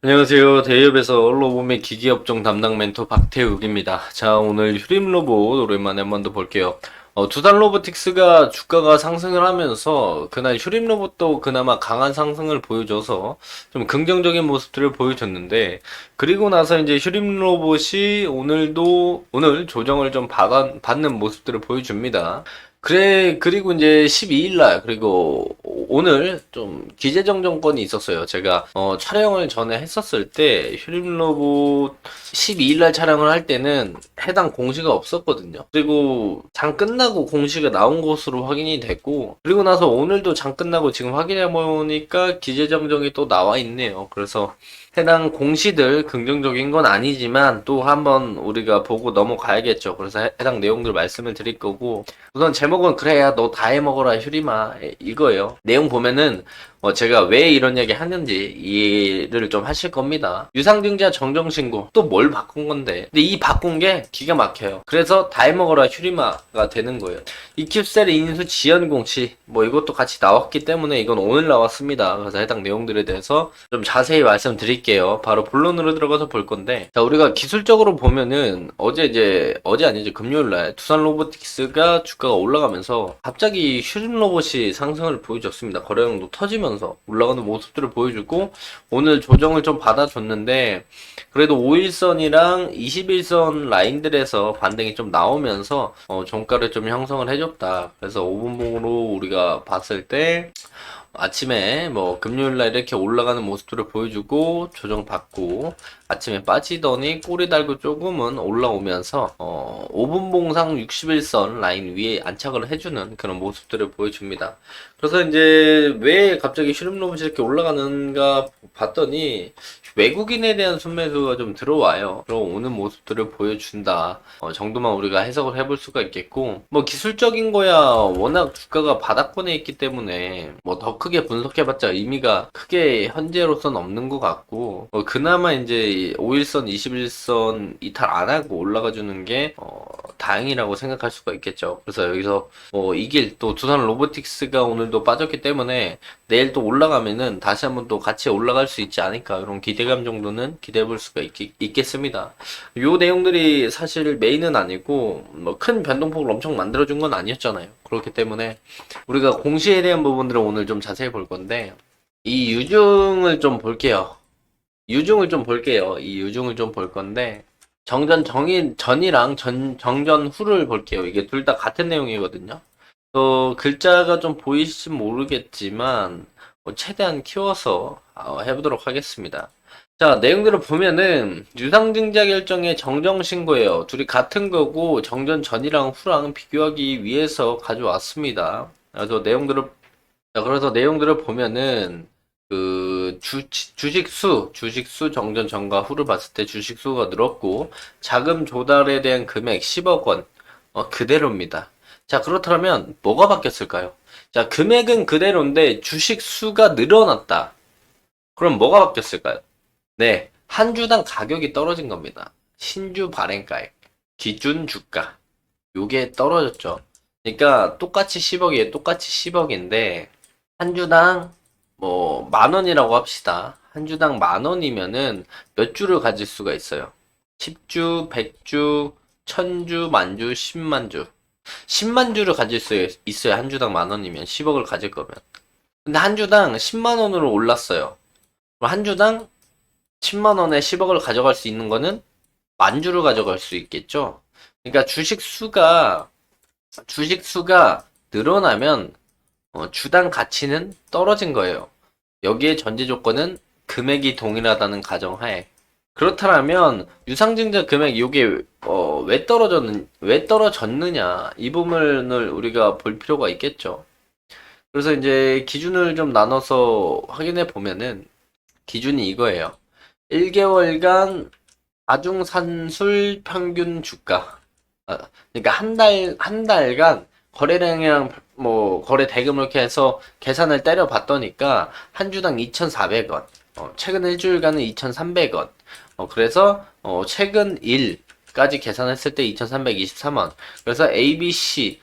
안녕하세요. 대기업에서 로봇 기기업종 담당 멘토 박태욱입니다. 자, 오늘 휴림 로봇 오랜만에 한 번 더 볼게요. 두산 로보틱스가 주가가 상승을 하면서 그날 휴림 로봇도 그나마 강한 상승을 보여줘서 좀 긍정적인 모습들을 보여줬는데, 그리고 나서 이제 휴림 로봇이 오늘 조정을 좀 받는 모습들을 보여줍니다. 그래, 그리고 이제 12일날, 그리고 오늘 좀 기재정정권이 있었어요. 제가, 촬영을 전에 했었을 때, 휴림로봇 12일날 촬영을 할 때는 해당 공시가 없었거든요. 그리고 장 끝나고 공시가 나온 것으로 확인이 됐고, 그리고 나서 오늘도 장 끝나고 지금 확인해보니까 기재정정이 또 나와 있네요. 그래서 해당 공시들 긍정적인 건 아니지만 또 한번 우리가 보고 넘어가야겠죠. 그래서 해당 내용들 말씀을 드릴 거고, 우선 제목은 그래야 너 다 해먹어라 휴리마 이거예요. 내용 보면은 제가 왜 이런 얘기 하는지 이해를 좀 하실 겁니다. 유상증자 정정신고 또 뭘 바꾼 건데, 근데 이 바꾼 게 기가 막혀요. 그래서 다 해먹어라 휴리마가 되는 거예요. 이큐셀 인수 지연 공시 뭐 이것도 같이 나왔기 때문에 이건 오늘 나왔습니다. 그래서 해당 내용들에 대해서 좀 자세히 말씀드릴게요. 바로 본론으로 들어가서 볼 건데, 자, 우리가 기술적으로 보면은 어제 아니죠, 금요일날 두산 로보틱스가 주가가 올라가면서 갑자기 휴림 로봇이 상승을 보여줬습니다. 거래량도 터지면서 올라가는 모습들을 보여주고, 오늘 조정을 좀 받아줬는데, 그래도 5일선이랑 21선 라인들에서 반등이 좀 나오면서 종가를 좀 형성을 해줬다. 그래서 5분봉으로 우리가 봤을 때 아침에 뭐 금요일날 이렇게 올라가는 모습들을 보여주고 조정받고, 아침에 빠지더니 꼬리 달고 조금은 올라오면서 5분봉상 61선 라인 위에 안착을 해주는 그런 모습들을 보여줍니다. 그래서 이제 왜 갑자기 슈름 로봇이 이렇게 올라가는가 봤더니 외국인에 대한 순매수가 좀 들어와요. 그럼 오는 모습들을 보여준다 정도만 우리가 해석을 해볼 수가 있겠고, 뭐 기술적인 거야 워낙 주가가 바닥권에 있기 때문에 뭐 더 크게 분석해봤자 의미가 크게 현재로선 없는 것 같고, 그나마 이제 5일선, 21선 이탈 안 하고 올라가 주는 게 다행이라고 생각할 수가 있겠죠. 그래서 여기서 이길 또 두산 로보틱스가 오늘도 빠졌기 때문에 내일 또 올라가면은 다시 한번 또 같이 올라갈 수 있지 않을까, 이런 기대감 정도는 기대해 볼 수가 있겠습니다. 요 내용들이 사실 메인은 아니고 뭐 큰 변동폭을 엄청 만들어준 건 아니었잖아요. 그렇기 때문에 우리가 공시에 대한 부분들을 오늘 좀 자세히 볼 건데, 이 유중을 좀 볼게요. 이 유중을 좀 볼 건데, 전이랑 정전 후를 볼게요. 이게 둘 다 같은 내용이거든요. 글자가 좀 보이실지 모르겠지만 최대한 키워서 해보도록 하겠습니다. 자, 내용들을 보면은 유상증자 결정의 정정신고예요. 둘이 같은 거고 정전 전이랑 후랑 비교하기 위해서 가져왔습니다. 그래서 내용들을 보면은 주식수 정전 전과 후를 봤을 때 주식수가 늘었고, 자금 조달에 대한 금액 10억 원 그대로입니다. 자, 그렇다면 뭐가 바뀌었을까요? 자, 금액은 그대로인데 주식 수가 늘어났다. 그럼 뭐가 바뀌었을까요? 네, 한 주당 가격이 떨어진 겁니다. 신주 발행가액, 기준 주가, 요게 떨어졌죠. 그러니까 똑같이 10억이에요. 똑같이 10억인데 한 주당 뭐 만 원이라고 합시다. 한 주당 만 원이면은 몇 주를 가질 수가 있어요? 10주, 100주, 1000주, 만주, 10만 주. 10만 주를 가질 수 있어요. 한 주당 만 원이면 10억을 가질 거면. 근데 한 주당 10만 원으로 올랐어요. 그럼 한 주당 10만 원에 10억을 가져갈 수 있는 거는 만 주를 가져갈 수 있겠죠. 그러니까 주식 수가 늘어나면 주당 가치는 떨어진 거예요. 여기에 전제 조건은 금액이 동일하다는 가정하에. 그렇다면 유상증자 금액 요게 왜 떨어졌느냐, 이 부분을 우리가 볼 필요가 있겠죠. 그래서 이제 기준을 좀 나눠서 확인해 보면은 기준이 이거예요. 1개월간 아중산술 평균 주가. 그러니까 한 달간 거래량이랑 뭐 거래 대금을 이렇게 해서 계산을 때려 봤더니까 한 주당 2,400원. 최근 일주일간은 2,300원. 그래서 최근 일까지 계산했을 때 2,323원. 그래서 ABC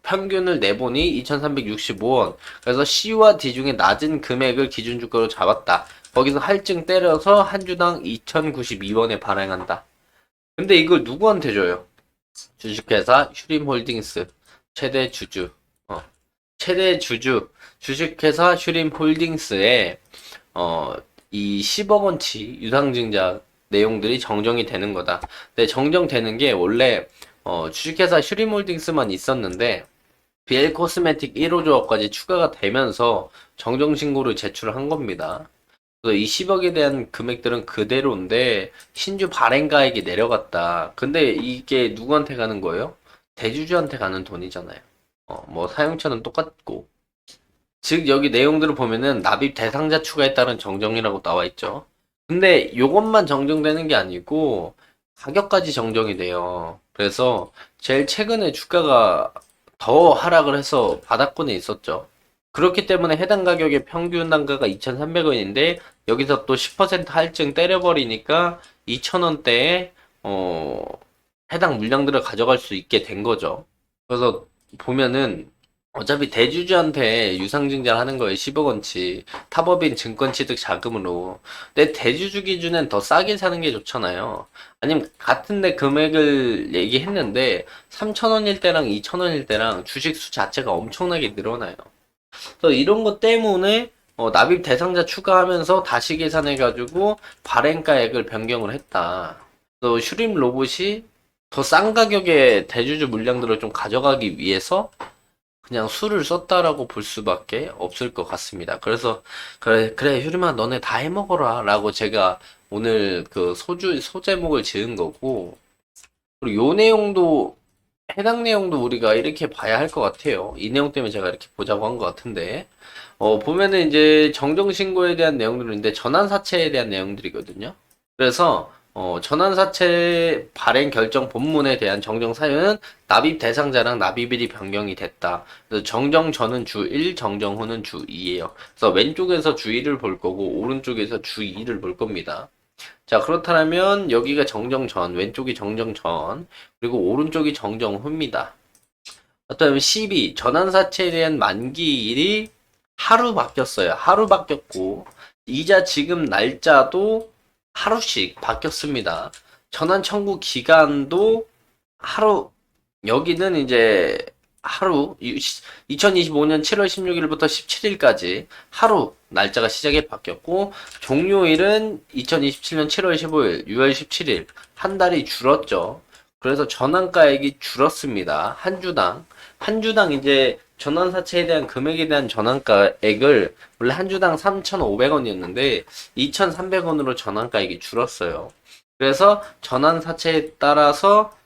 평균을 내보니 2,365원. 그래서 C와 D 중에 낮은 금액을 기준 주가로 잡았다. 거기서 할증 때려서 한 주당 2,092원에 발행한다. 근데 이걸 누구한테 줘요? 주식회사 휴림홀딩스 최대 주주. 최대 주주 주식회사 휴림홀딩스에 이 10억 원치 유상증자 내용들이 정정이 되는 거다. 근데 정정되는 게 원래 주식회사 휴림홀딩스만 있었는데 BL 코스메틱 1호 조합까지 추가가 되면서 정정 신고를 제출한 겁니다. 그래서 이 10억에 대한 금액들은 그대로인데 신주 발행가액이 내려갔다. 근데 이게 누구한테 가는 거예요? 대주주한테 가는 돈이잖아요. 뭐 사용처는 똑같고. 즉 여기 내용들을 보면은 납입 대상자 추가에 따른 정정이라고 나와 있죠. 근데 요것만 정정되는 게 아니고 가격까지 정정이 돼요. 그래서 제일 최근에 주가가 더 하락을 해서 바닥권에 있었죠. 그렇기 때문에 해당 가격의 평균 단가가 2,300원인데 여기서 또 10% 할증 때려버리니까 2,000원대에 해당 물량들을 가져갈 수 있게 된 거죠. 그래서 보면은 어차피 대주주한테 유상증자를 하는 거예요. 10억 원치. 타법인 증권 취득 자금으로. 근데 대주주 기준엔 더 싸게 사는 게 좋잖아요. 아니면 같은데 금액을 얘기했는데 3,000원일 때랑 2,000원일 때랑 주식 수 자체가 엄청나게 늘어나요. 그래서 이런 것 때문에 납입 대상자 추가하면서 다시 계산해가지고 발행가액을 변경을 했다. 또 슈림 로봇이 더 싼 가격에 대주주 물량들을 좀 가져가기 위해서 그냥 수를 썼다라고 볼 수밖에 없을 것 같습니다. 그래서 그래 휴림아 너네 다 해먹어라 라고 제가 오늘 그 소제목을 지은 거고, 그리고 요 내용도 해당 내용도 우리가 이렇게 봐야 할 것 같아요. 이 내용 때문에 제가 이렇게 보자고 한 것 같은데, 보면은 이제 정정신고에 대한 내용들인데 전환사채에 대한 내용들이거든요. 그래서 전환사채 발행 결정 본문에 대한 정정 사유는 납입 대상자랑 납입일이 변경이 됐다. 그래서 정정 전은 주 1, 정정 후는 주 2예요. 그래서 왼쪽에서 주 1을 볼 거고 오른쪽에서 주 2를 볼 겁니다. 자, 그렇다면 여기가 정정 전, 왼쪽이 정정 전, 그리고 오른쪽이 정정 후입니다. 그렇다면 12, 전환사채에 대한 만기일이 하루 바뀌었어요. 하루 바뀌었고, 이자 지급 날짜도 하루씩 바뀌었습니다. 전환 청구 기간도 하루, 여기는 이제 하루, 2025년 7월 16일부터 17일까지 하루 날짜가 시작이 바뀌었고, 종료일은 2027년 7월 15일, 6월 17일, 한 달이 줄었죠. 그래서 전환가액이 줄었습니다. 한 주당 이제 전환사채에 대한 금액에 대한 전환가액을 원래 한 주당 3,500원이었는데 2,300원으로 전환가액이 줄었어요. 그래서 전환사채에 따라서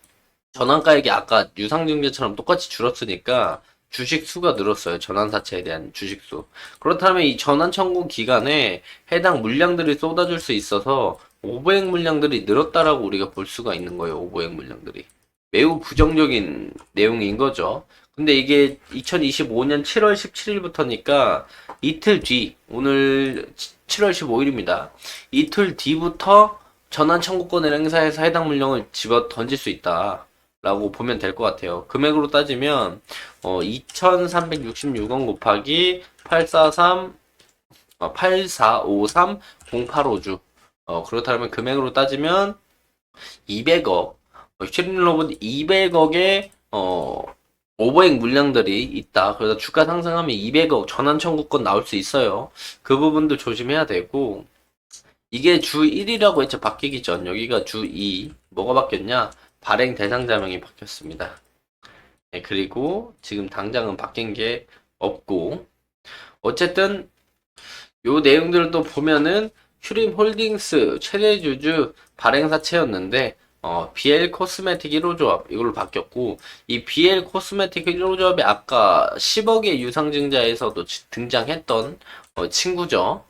전환가액이 아까 유상증자처럼 똑같이 줄었으니까 주식 수가 늘었어요. 전환사채에 대한 주식 수. 그렇다면 이 전환 청구 기간에 해당 물량들이 쏟아질 수 있어서 오버액 물량들이 늘었다라고 우리가 볼 수가 있는 거예요. 오버액 물량들이. 매우 부정적인 내용인 거죠. 근데 이게 2025년 7월 17일부터니까 이틀 뒤, 오늘 7월 15일입니다. 이틀 뒤부터 전환 청구권을 행사해서 해당 물량을 집어 던질 수 있다. 라고 보면 될 것 같아요. 금액으로 따지면 2,366원 곱하기 8453 0850주. 그렇다면 금액으로 따지면 200억. 슈링로봇 200억의 오버액 물량들이 있다. 그래서 주가 상승하면 200억 전환 청구권 나올 수 있어요. 그 부분도 조심해야 되고, 이게 주 1이라고 했죠. 바뀌기 전. 여기가 주 2. 뭐가 바뀌었냐? 발행 대상자명이 바뀌었습니다. 네, 그리고 지금 당장은 바뀐 게 없고, 어쨌든 요 내용들을 또 보면은 슈림 홀딩스 최대 주주 발행사채였는데 BL 코스메틱 1호 조합 이걸로 바뀌었고, 이 BL 코스메틱 1호 조합이 아까 10억의 유상증자에서도 등장했던 친구죠.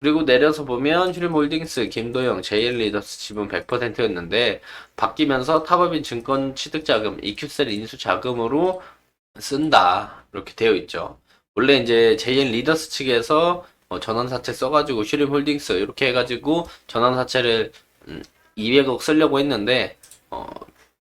그리고 내려서 보면 휴림홀딩스, 김도영, JL리더스 지분 100%였는데 바뀌면서 타법인 증권 취득자금, EQ셀 인수자금으로 쓴다. 이렇게 되어 있죠. 원래 이제 JL리더스 측에서 전환사채 써가지고 휴림홀딩스 이렇게 해가지고 전환사채를 200억 쓰려고 했는데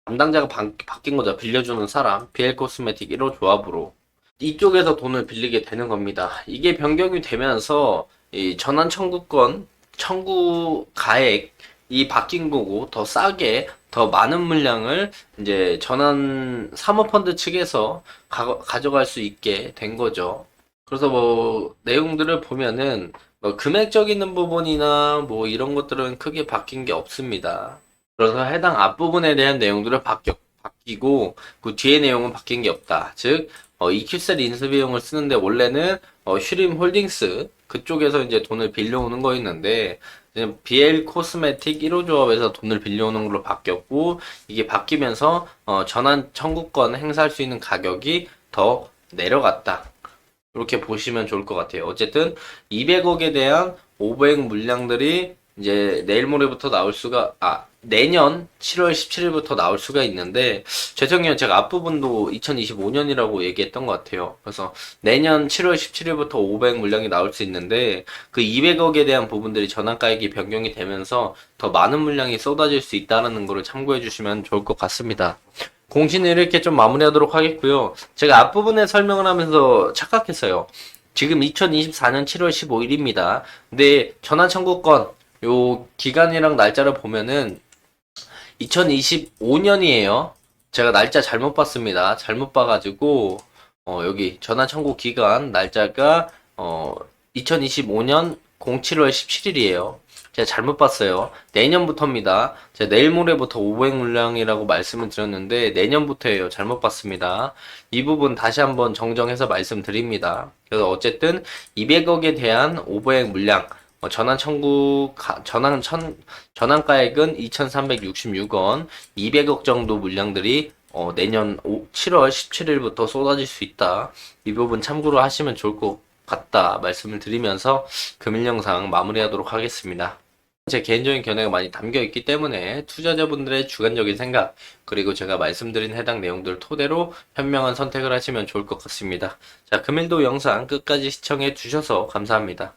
담당자가 바뀐 거죠. 빌려주는 사람, BL 코스메틱 1호 조합으로. 이쪽에서 돈을 빌리게 되는 겁니다. 이게 변경이 되면서 이 전환 청구권 청구 가액이 바뀐 거고 더 싸게 더 많은 물량을 이제 전환 사모펀드 측에서 가져갈 수 있게 된 거죠. 그래서 뭐 내용들을 보면은 뭐 금액적인 부분이나 뭐 이런 것들은 크게 바뀐 게 없습니다. 그래서 해당 앞부분에 대한 내용들을 바뀌고 그 뒤에 내용은 바뀐 게 없다. 즉 EQ셀 인수 비용을 쓰는데 원래는 슈림 홀딩스 그쪽에서 이제 돈을 빌려오는 거였는데 지금 BL 코스메틱 1호 조합에서 돈을 빌려오는 걸로 바뀌었고 이게 바뀌면서 전환 청구권 행사할 수 있는 가격이 더 내려갔다. 이렇게 보시면 좋을 것 같아요. 어쨌든 200억에 대한 500 물량들이 이제 내일 모레부터 내년 7월 17일부터 나올 수가 있는데, 죄송해요. 제가 앞부분도 2025년이라고 얘기했던 것 같아요. 그래서 내년 7월 17일부터 500 물량이 나올 수 있는데, 그 200억에 대한 부분들이 전환가액이 변경이 되면서 더 많은 물량이 쏟아질 수 있다는 거를 참고해 주시면 좋을 것 같습니다. 공시는 이렇게 좀 마무리하도록 하겠고요. 제가 앞부분에 설명을 하면서 착각했어요. 지금 2024년 7월 15일입니다. 근데 전환 청구권 요 기간이랑 날짜를 보면은 2025년이에요. 제가 날짜 잘못 봤습니다. 잘못 봐가지고 여기 전환 청구 기간 날짜가 2025년 07월 17일이에요. 제가 잘못 봤어요. 내년부터입니다. 제가 내일 모레부터 500 물량이라고 말씀을 드렸는데 내년부터예요. 잘못 봤습니다. 이 부분 다시 한번 정정해서 말씀드립니다. 그래서 어쨌든 200억에 대한 500 물량 전환가액은 2,366원, 200억 정도 물량들이 내년 7월 17일부터 쏟아질 수 있다. 이 부분 참고로 하시면 좋을 것 같다 말씀을 드리면서 금일 영상 마무리하도록 하겠습니다. 제 개인적인 견해가 많이 담겨 있기 때문에 투자자분들의 주관적인 생각 그리고 제가 말씀드린 해당 내용들 토대로 현명한 선택을 하시면 좋을 것 같습니다. 자, 금일도 영상 끝까지 시청해 주셔서 감사합니다.